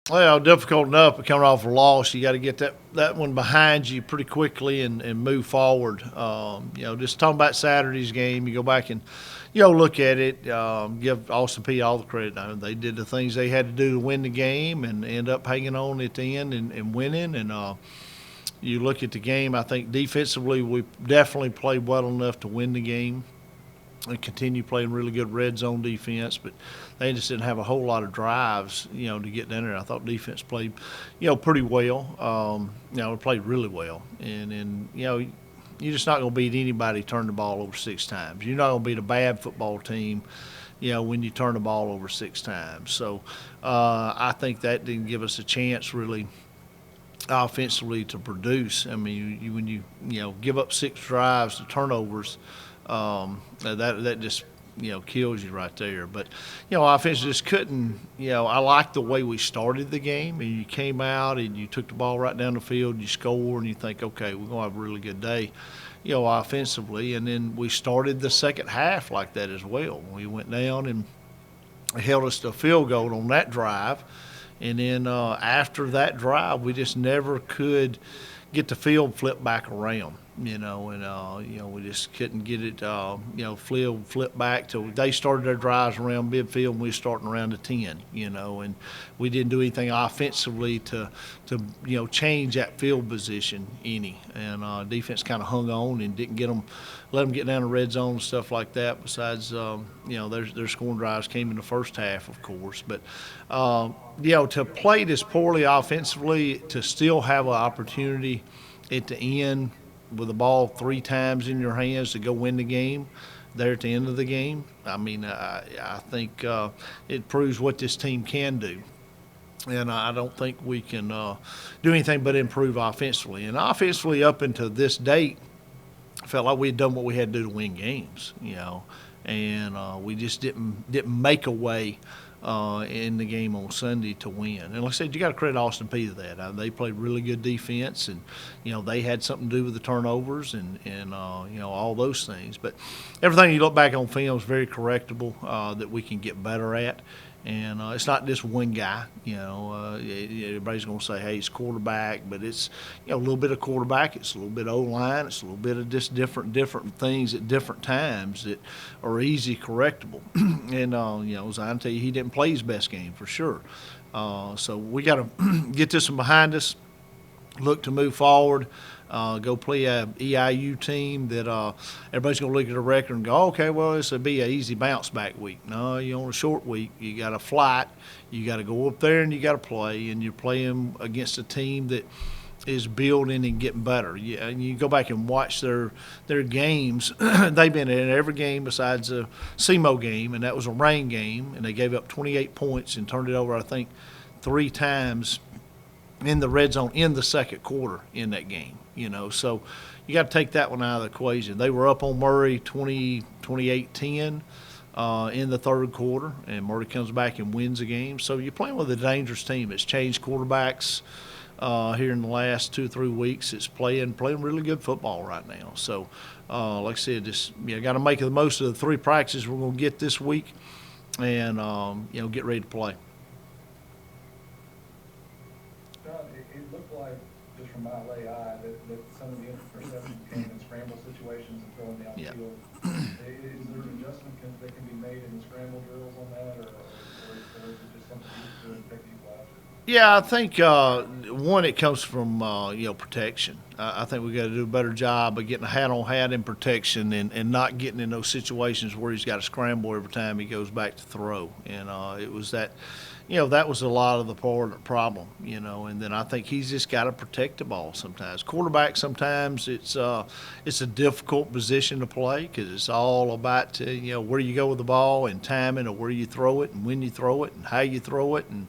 Well, difficult enough, but coming off a loss, you got to get that one behind you pretty quickly and move forward. Just talking about Saturday's game, you go back and look at it. Give Austin P all the credit. They did the things they had to do to win the game and end up hanging on at the end and winning. And you look at the game, I think defensively we definitely played well enough to win the game and continue playing really good red zone defense, but they just didn't have a whole lot of drives, to get down there. I thought defense played, pretty well. It played really well, and you're just not going to beat anybody turn the ball over 6 times. You're not going to beat a bad football team, when you turn the ball over 6 times. So I think that didn't give us a chance really offensively to produce. I mean, when you give up 6 drives to turnovers, that just kills you right there. But offense just couldn't. I like the way we started the game, and you came out and you took the ball right down the field, you score, and you think, okay, we're gonna have a really good day, offensively. And then we started the second half like that as well. We went down and held us to a field goal on that drive, and then after that drive, we just never could get the field flipped back around. We just couldn't get it, flip back till they started their drives around midfield and we were starting around the 10, and we didn't do anything offensively to change that field position any. And defense kind of hung on and didn't let them get down the red zone and stuff like that. Besides, their scoring drives came in the first half, of course. But, to play this poorly offensively, to still have an opportunity at the end with the ball 3 times in your hands to go win the game there at the end of the game. I mean, I think it proves what this team can do. And I don't think we can do anything but improve offensively. And offensively, up until this date, I felt like we had done what we had to do to win games, and we just didn't make a way in the game on Sunday to win. And like I said, you got to credit Austin P to that. They played really good defense, and they had something to do with the turnovers and all those things. But everything you look back on film is very correctable that we can get better at. And it's not just one guy. Everybody's going to say, "Hey, it's quarterback," but it's a little bit of quarterback. It's a little bit of O-line. It's a little bit of just different things at different times that are easy correctable. And Zion tell you he didn't play his best game for sure. So we got to get this one behind us. Look to move forward. Go play a EIU team that everybody's going to look at the record and go, okay, well, this will be an easy bounce back week. No, you're on a short week. You got a flight. You got to go up there and you got to play, and you're playing against a team that is building and getting better. Yeah, and you go back and watch their games. They've been in every game besides the SEMO game, and that was a rain game, and they gave up 28 points and turned it over, I think, 3 times in the red zone in the second quarter in that game. So you got to take that one out of the equation. They were up on Murray 28-10 in the third quarter, and Murray comes back and wins the game. So you're playing with a dangerous team. It's changed quarterbacks here in the last 2 or 3 weeks. It's playing really good football right now. So like I said, just got to make the most of the 3 practices we're going to get this week, and get ready to play. It looked like, just from my lay eye, that some of the interceptions came in scramble situations and throwing downfield. Is there an adjustment that can be made in the scramble drills on that, or is it just something you do to pick people out? Yeah, I think one, it comes from protection. I think we got to do a better job of getting a hat-on-hat in protection and not getting in those situations where he's got to scramble every time he goes back to throw. And it was that, that was a lot of the problem. And then I think he's just got to protect the ball sometimes. Quarterback, sometimes it's a difficult position to play because it's all about where you go with the ball and timing, or where you throw it and when you throw it and how you throw it. And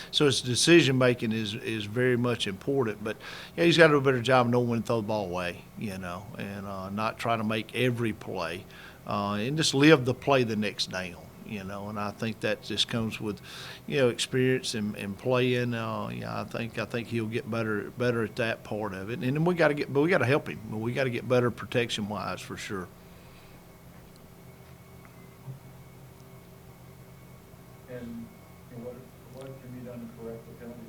so his decision making is very much important. But he's got to do a better job of knowing when to throw the ball away, and not try to make every play, and just live the play the next down. And I think that just comes with, experience and playing. I think he'll get better at that part of it. And then we got to help him. We got to get better protection wise for sure. And what can be done to correct the penalty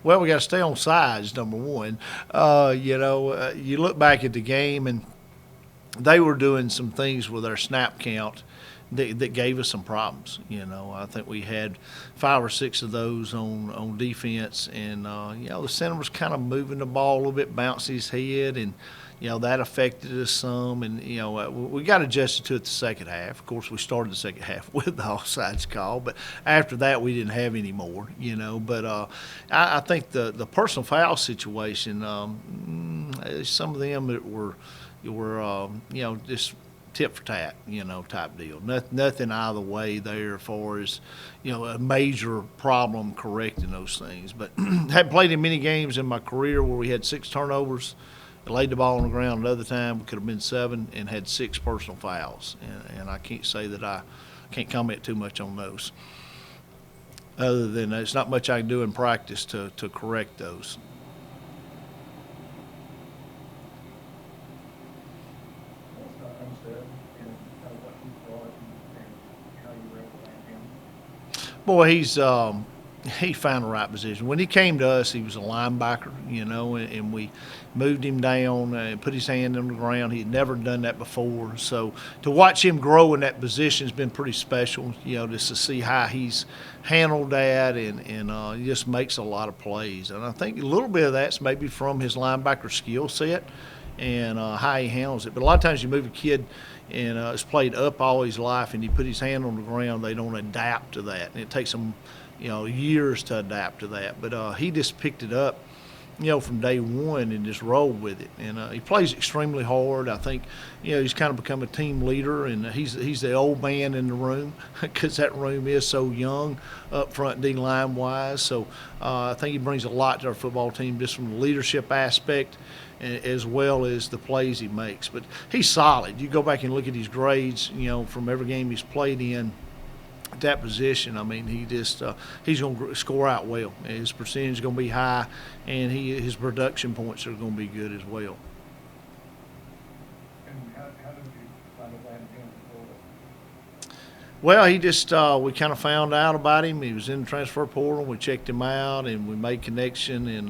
Well, we got to stay on sides, number one. You look back at the game, and they were doing some things with our snap count that gave us some problems. I think we had 5 or 6 of those on defense, and the center was kind of moving the ball a little bit, bouncing his head, and that affected us some. And we got adjusted to it the second half. Of course, we started the second half with the offsides call, but after that we didn't have any more. But I think the personal foul situation, some of them that were just tit for tat, type deal. Nothing out of the way there as far as, a major problem correcting those things. But hadn't played in many games in my career where we had 6 turnovers, laid the ball on the ground. Another time we could have been 7 and had 6 personal fouls. And I can't say that I can't comment too much on those. Other than there's not much I can do in practice to correct those. Umstead and kind of what he brought and how you were able to land him? Boy, he found the right position. When he came to us, he was a linebacker, and we moved him down and put his hand on the ground. He had never done that before. So to watch him grow in that position has been pretty special, just to see how he's handled that, and he just makes a lot of plays. And I think a little bit of that's maybe from his linebacker skill set and how he handles it. But a lot of times you move a kid and has played up all his life, and he put his hand on the ground, they don't adapt to that. And it takes them years to adapt to that. But he just picked it up, from day one and just rolled with it. And he plays extremely hard. I think, he's kind of become a team leader, and he's the old man in the room because that room is so young up front D-line wise. So I think he brings a lot to our football team just from the leadership aspect as well as the plays he makes. But he's solid. You go back and look at his grades, from every game he's played in, that position. I mean, he's going to score out well. His percentage is going to be high, and his production points are going to be good as well. And how did you find a land him in Florida? Well, he just we kind of found out about him. He was in the transfer portal. We checked him out, and we made connection, and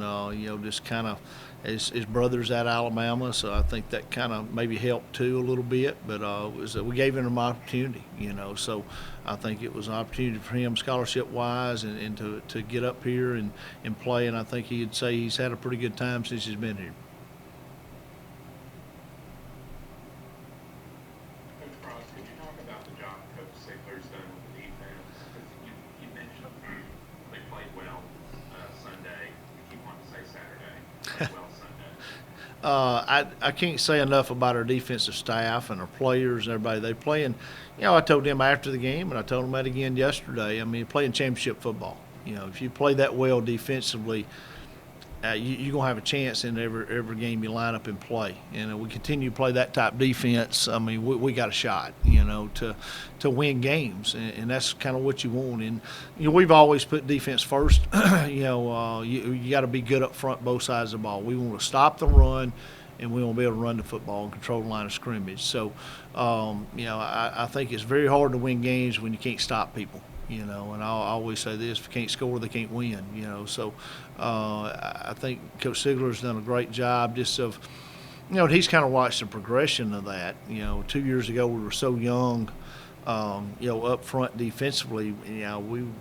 just kind of his brother's at Alabama, so I think that kind of maybe helped too a little bit. But we gave him an opportunity, so I think it was an opportunity for him scholarship-wise and to get up here and play. And I think he'd say he's had a pretty good time since he's been here. Coach Cross, could you talk about the job Coach Sigler's done with the defense? Because you mentioned they played well Sunday. You keep wanting to say Saturday. Played well Sunday. I can't say enough about our defensive staff and our players and everybody. They play in, I told them after the game, and I told them that again yesterday. I mean, playing championship football. If you play that well defensively, you're going to have a chance in every game you line up and play. And we continue to play that type defense. I mean, we got a shot, to win games. And that's kind of what you want. And, we've always put defense first. You got to be good up front both sides of the ball. We want to stop the run, and we want to be able to run the football and control the line of scrimmage. So, I think it's very hard to win games when you can't stop people. And I always say this: if you can't score, they can't win. So I think Coach Sigler's done a great job just of, he's kind of watched the progression of that. 2 years ago we were so young, up front defensively,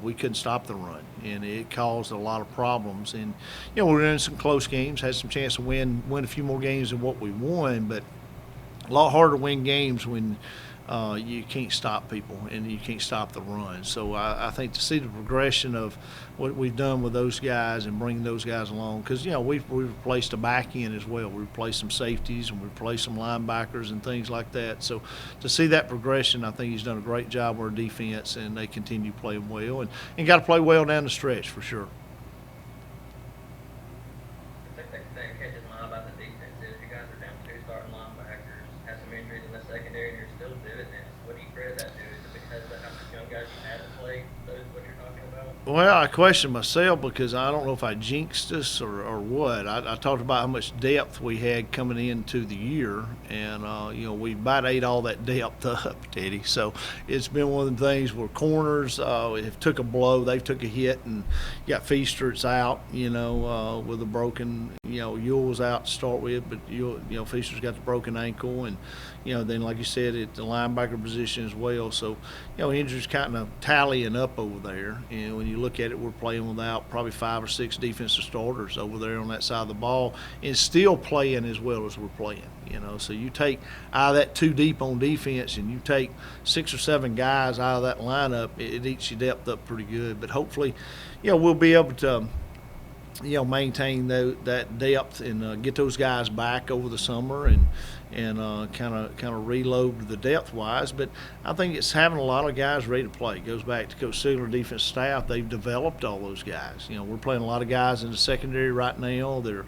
we couldn't stop the run, and it caused a lot of problems. And we were in some close games, had some chance to win a few more games than what we won, but a lot harder to win games when you can't stop people and you can't stop the run. So I think to see the progression of what we've done with those guys and bringing those guys along, because we've replaced a back end as well. We replaced some safeties and we replaced some linebackers and things like that. So to see that progression, I think he's done a great job with our defense, and they continue playing well and got to play well down the stretch for sure. I think that catches my eye about the defense is you guys are down 2 starting linebackers, had some injuries in the secondary, and you're still doing this. What do you credit that to? Is it as to how many young guys you had to play? That is what you're talking about? Well, I question myself because I don't know if I jinxed us or what. I talked about how much depth we had coming into the year, and we about ate all that depth up, Teddy. So it's been one of the things where corners have took a blow, they've took a hit, and you got Feaster, it's out, with a broken, Yule's out to start with, but Feaster's got the broken ankle, and then like you said, at the linebacker position as well. So injuries kind of tallying up over there, and when you look at it, we're playing without probably 5 or 6 defensive starters over there on that side of the ball, and still playing as well as we're playing. So you take out of that 2 deep on defense, and you take 6 or 7 guys out of that lineup, it eats your depth up pretty good. But hopefully, we'll be able to maintain that depth and get those guys back over the summer and kind of reload the depth wise. But I think it's having a lot of guys ready to play. It goes back to Coach Sigler defense staff. They've developed all those guys. We're playing a lot of guys in the secondary right now that are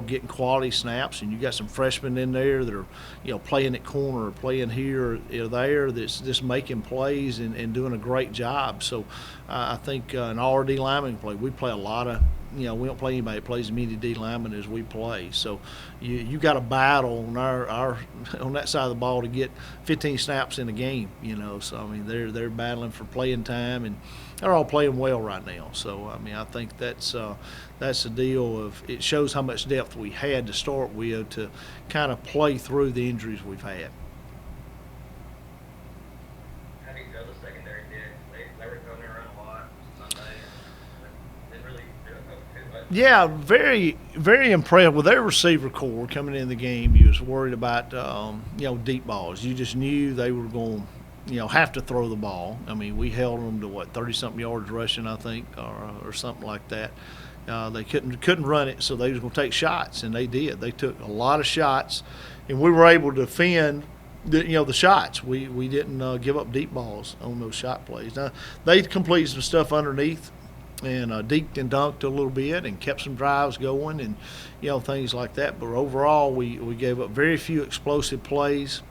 getting quality snaps, and you got some freshmen in there that are playing at corner or playing here or there that's just making plays and doing a great job. So I think an RD lineman play. We play a lot of. We don't play anybody that plays as many D linemen as we play. So you got to battle on our on that side of the ball to get 15 snaps in a game. So I mean they're battling for playing time, and they're all playing well right now. So I mean I think that's the deal of it shows how much depth we had to start with to kind of play through the injuries we've had. How do you feel the secondary did? They were going around a lot Sunday. They really did too much. Yeah, very, very impressed with their receiver core coming in the game. You was worried about, deep balls. You just knew they were going, have to throw the ball. I mean, we held them to 30-something yards rushing, I think, or something like that. They couldn't run it, so they was going to take shots, and they did. They took a lot of shots, and we were able to defend the shots. We didn't give up deep balls on those shot plays. Now, they completed some stuff underneath and deked and dunked a little bit and kept some drives going and things like that. But overall, we gave up very few explosive plays.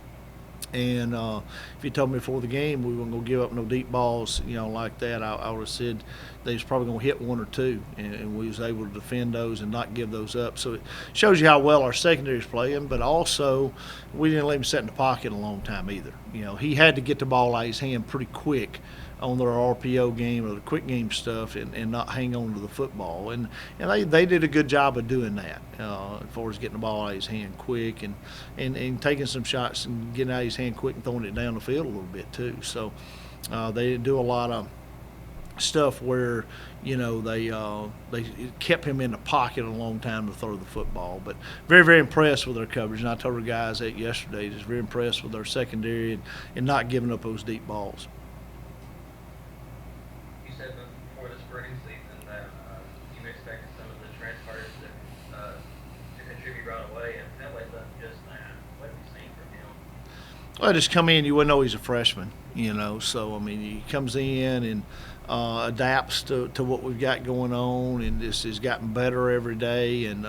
And if you told me before the game we weren't going to give up no deep balls, like that, I would have said they was probably going to hit 1 or 2, and we was able to defend those and not give those up. So it shows you how well our secondary is playing, but also we didn't let him sit in the pocket a long time either. He had to get the ball out of his hand pretty quick on their RPO game or the quick game stuff and not hang on to the football. And they did a good job of doing that as far as getting the ball out of his hand quick and taking some shots and getting out of his hand quick and throwing it down the field a little bit too. So they do a lot of stuff where they kept him in the pocket a long time to throw the football. But very, very impressed with their coverage. And I told our guys that yesterday, just very impressed with their secondary and not giving up those deep balls. Before the spring season that you expected some of the transfers to contribute right away, and Pettway's done just that. What have you seen from him? Well, just come in, you wouldn't know he's a freshman, So, I mean, he comes in and adapts to what we've got going on and just has gotten better every day and,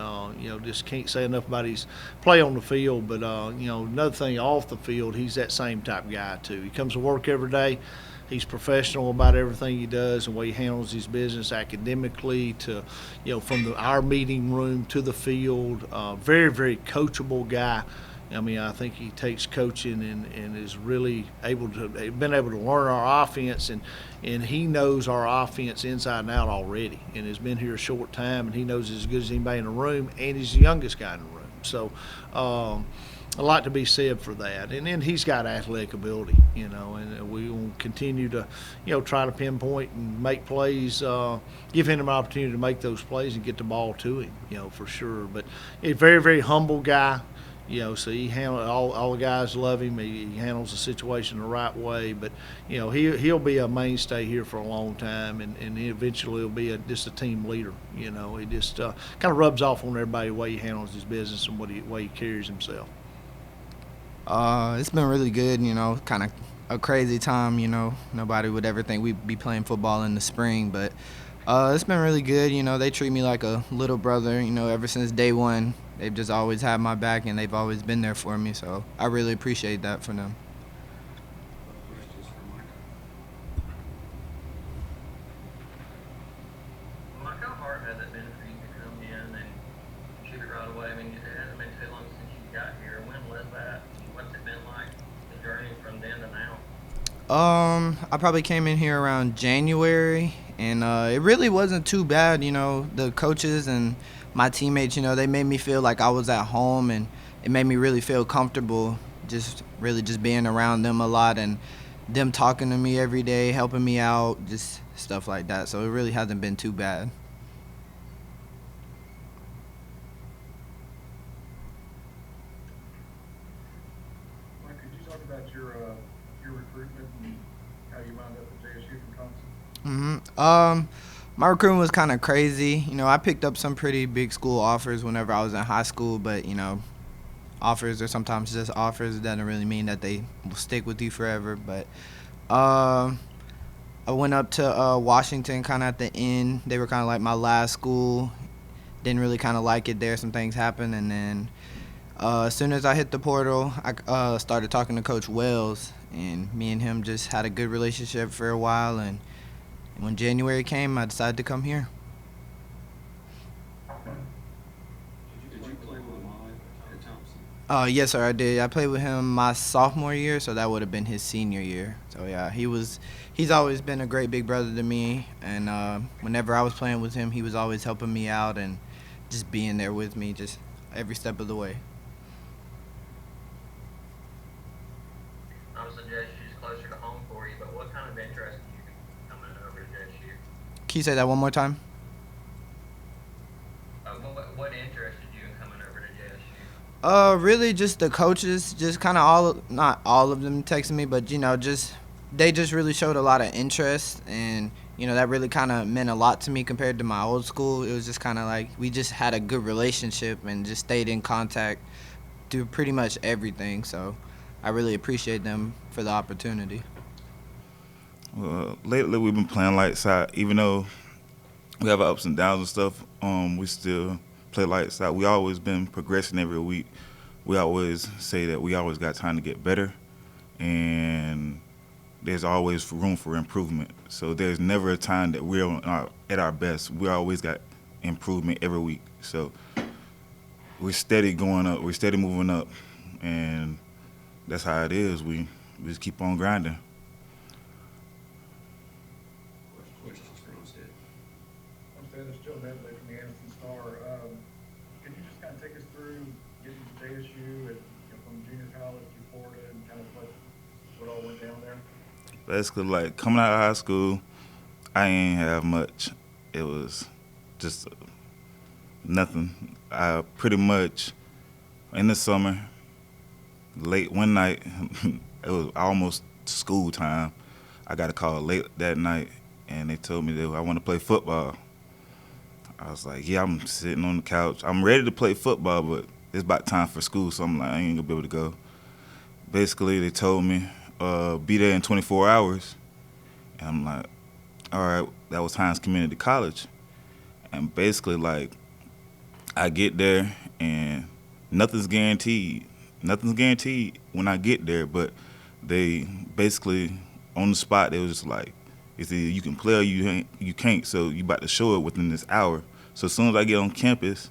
just can't say enough about his play on the field. But, another thing off the field, he's that same type guy, too. He comes to work every day. He's professional about everything he does and the way he handles his business academically to, from our meeting room to the field. Very, very coachable guy. I mean, I think he takes coaching and is really been able to learn our offense and he knows our offense inside and out already and has been here a short time and he knows as good as anybody in the room and he's the youngest guy in the room. So, a lot to be said for that. And then he's got athletic ability, and we will continue to, try to pinpoint and make plays, give him an opportunity to make those plays and get the ball to him, for sure. But a very, very humble guy, so he handles all the guys love him. He handles the situation the right way. But, he'll be a mainstay here for a long time, and eventually he'll be just a team leader. He just kind of rubs off on everybody the way he handles his business and the way he carries himself. It's been really good, kind of a crazy time, Nobody would ever think we'd be playing football in the spring, but it's been really good. They treat me like a little brother, ever since day one. They've just always had my back, and they've always been there for me, so I really appreciate that for them. I probably came in here around January, and it really wasn't too bad. You know, the coaches and my teammates, you know, they made me feel like I was at home, and it made me really feel comfortable. Just really just being around them a lot and them talking to me every day, helping me out, just stuff like that. So it really hasn't been too bad. Mike, could you talk about your recruitment and how you wound up at JSU from Thompson? My recruitment was kind of crazy. You know, I picked up some pretty big school offers whenever I was in high school, but you know, offers are sometimes just offers. It doesn't really mean that they will stick with you forever. But I went up to Washington kind of at the end. They were kind of like my last school. Didn't really kind of like it there. Some things happened, and then as soon as I hit the portal, I started talking to Coach Wells, and me and him just had a good relationship for a while. And when January came, I decided to come here. Did you play with Mike at Thompson? Yes, sir, I did. I played with him my sophomore year, so that would have been his senior year. So yeah, he's always been a great big brother to me, and whenever I was playing with him, he was always helping me out and just being there with me, just every step of the way. Obviously, JSU is closer to home for you, but what kind of interest do you coming over to JSU? Can you say that one more time? What interested you in coming over to JSU? Really just the coaches, just kind of not all of them texting me, but you know, they just really showed a lot of interest, and you know, that really kind of meant a lot to me compared to my old school. It was just kind of like we just had a good relationship and just stayed in contact through pretty much everything. So I really appreciate them for the opportunity. Well, lately we've been playing lights out. Even though we have our ups and downs and stuff, we still play lights out. We always been progressing every week. We always say that we always got time to get better, and there's always room for improvement. So there's never a time that we're at our best. We always got improvement every week. So we're steady going up. We're steady moving up, and that's how it is. We just keep on grinding. Questions for Umstead? Umstead, it's Joe Medley from the Anderson Star. Can you just kind of take us through getting to JSU and from junior college to Florida and kind of what all went down there? Basically, like coming out of high school, I ain't have much. It was just nothing. I pretty much in the summer, late one night, it was almost school time. I got a call late that night, and they told me that I want to play football. I was like, yeah, I'm sitting on the couch. I'm ready to play football, but it's about time for school, so I'm like, I ain't gonna be able to go. Basically, they told me, be there in 24 hours. And I'm like, all right, that was Hines Community College. And basically, like, I get there, and nothing's guaranteed. Nothing's guaranteed when I get there, but they basically, on the spot, they was just like, it's either you can play or you can't, so you about to show it within this hour. So as soon as I get on campus,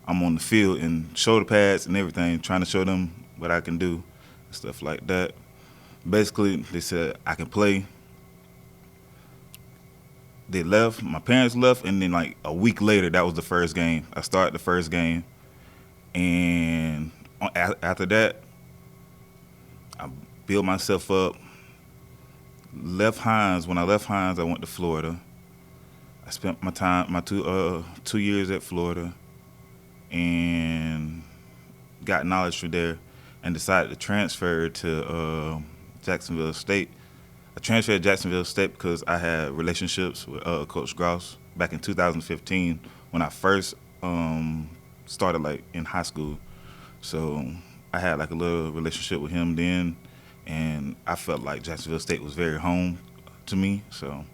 I'm on the field and shoulder pads and everything, trying to show them what I can do and stuff like that. Basically, they said I can play. They left, my parents left, and then like a week later, that was the first game. I started the first game, and after that, I built myself up. Left Hines. When I left Hines, I went to Florida. I spent my 2 years at Florida, and got knowledge from there, and decided to transfer to Jacksonville State. I transferred to Jacksonville State because I had relationships with Coach Gross back in 2015 when I first started like in high school. So I had like a little relationship with him then, and I felt like Jacksonville State was very home to me. So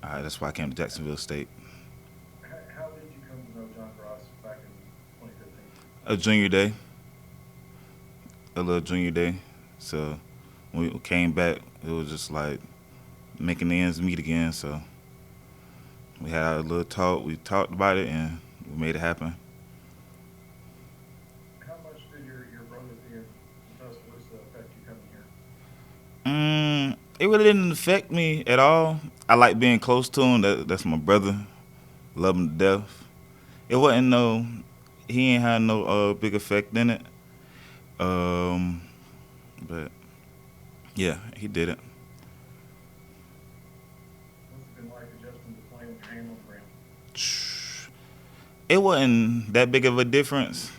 that's why I came to Jacksonville State. How did you come to know John Gross back in 2015? A junior day. A little junior day. So when we came back, it was just like making the ends meet again. So we had a little talk. We talked about it, and we made it happen. How much did your brother being in Tuscaloosa affect you coming here? It really didn't affect me at all. I like being close to him. That's my brother. Love him to death. It wasn't no. He ain't had no big effect in it. But yeah, he did it. What's it been like adjusting to playing with your hand on the ground? It wasn't that big of a difference,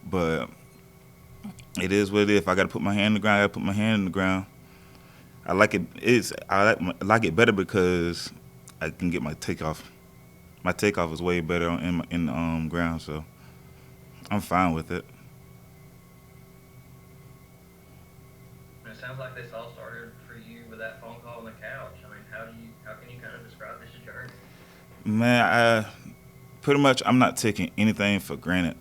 but it is what it is. If I got to put my hand in the ground, I got to put my hand in the ground. I like it. I like it better because I can get my takeoff. My takeoff is way better in the ground, so I'm fine with it. And it sounds like this all started for you with that phone call on the couch. I mean, how can you kind of describe this journey? Man, pretty much I'm not taking anything for granted.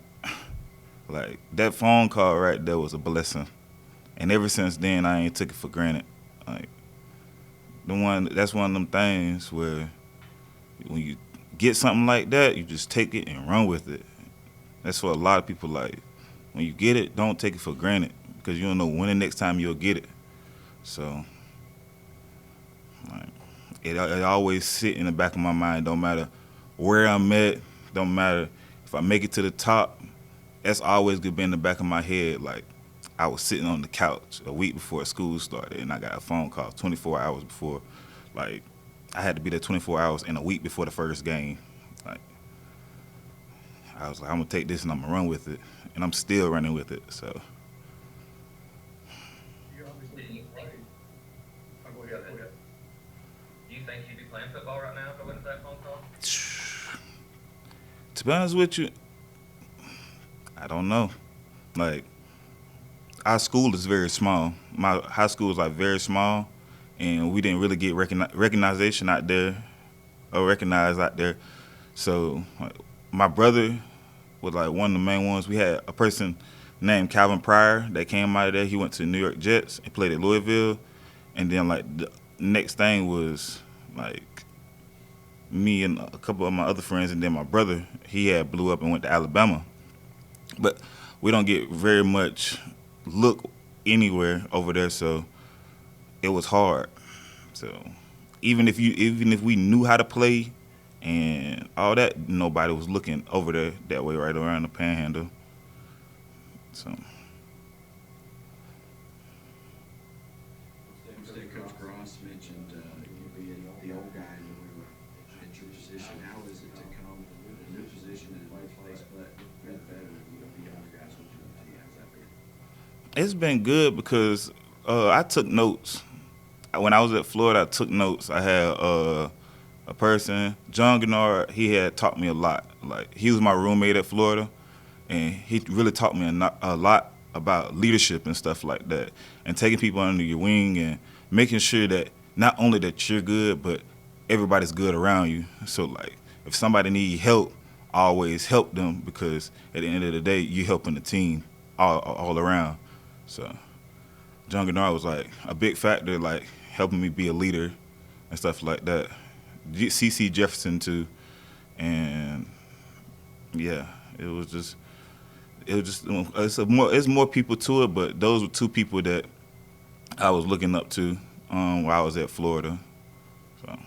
Like that phone call right there was a blessing, and ever since then I ain't took it for granted. Like that's one of them things where when you get something like that, you just take it and run with it. That's what a lot of people like. When you get it, don't take it for granted because you don't know when the next time you'll get it. So, like, it always sit in the back of my mind. Don't matter where I'm at. Don't matter if I make it to the top. That's always gonna be in the back of my head. Like, I was sitting on the couch a week before school started, and I got a phone call 24 hours before. Like, I had to be there 24 hours and a week before the first game. Like, I was like, I'm gonna take this and I'm gonna run with it, and I'm still running with it. So, You obviously Do you can play. think- Oh, go ahead, go ahead. Do you think you'd be playing football right now if it wasn't for that phone call? to be honest with you, I don't know. Like, our school is very small. My high school is like very small, and we didn't really get recognition out there, or recognized out there. So, like, my brother was like one of the main ones. We had a person named Calvin Pryor that came out of there. He went to the New York Jets and played at Louisville, and then like the next thing was like me and a couple of my other friends, and then my brother. He had blew up and went to Alabama, but we don't get very much look anywhere over there, so it was hard. So even if we knew how to play and all that, nobody was looking over there that way, right around the Panhandle. So Umstead Coach Cross mentioned you being the old guy at your position. How is it to come in a new position in a new place, but you're the veteran, the younger guys with you? How's that been? it's been good because I took notes. When I was at Florida, I took notes. I had a person, John Gennard, he had taught me a lot. Like, he was my roommate at Florida, and he really taught me a lot about leadership and stuff like that, and taking people under your wing and making sure that not only that you're good, but everybody's good around you. So, like, if somebody needs help, always help them, because at the end of the day, you're helping the team all around. So John Gennard was like a big factor, like helping me be a leader and stuff like that. CC Jefferson too, and yeah, it's more people to it, but those were two people that I was looking up to while I was at Florida. So.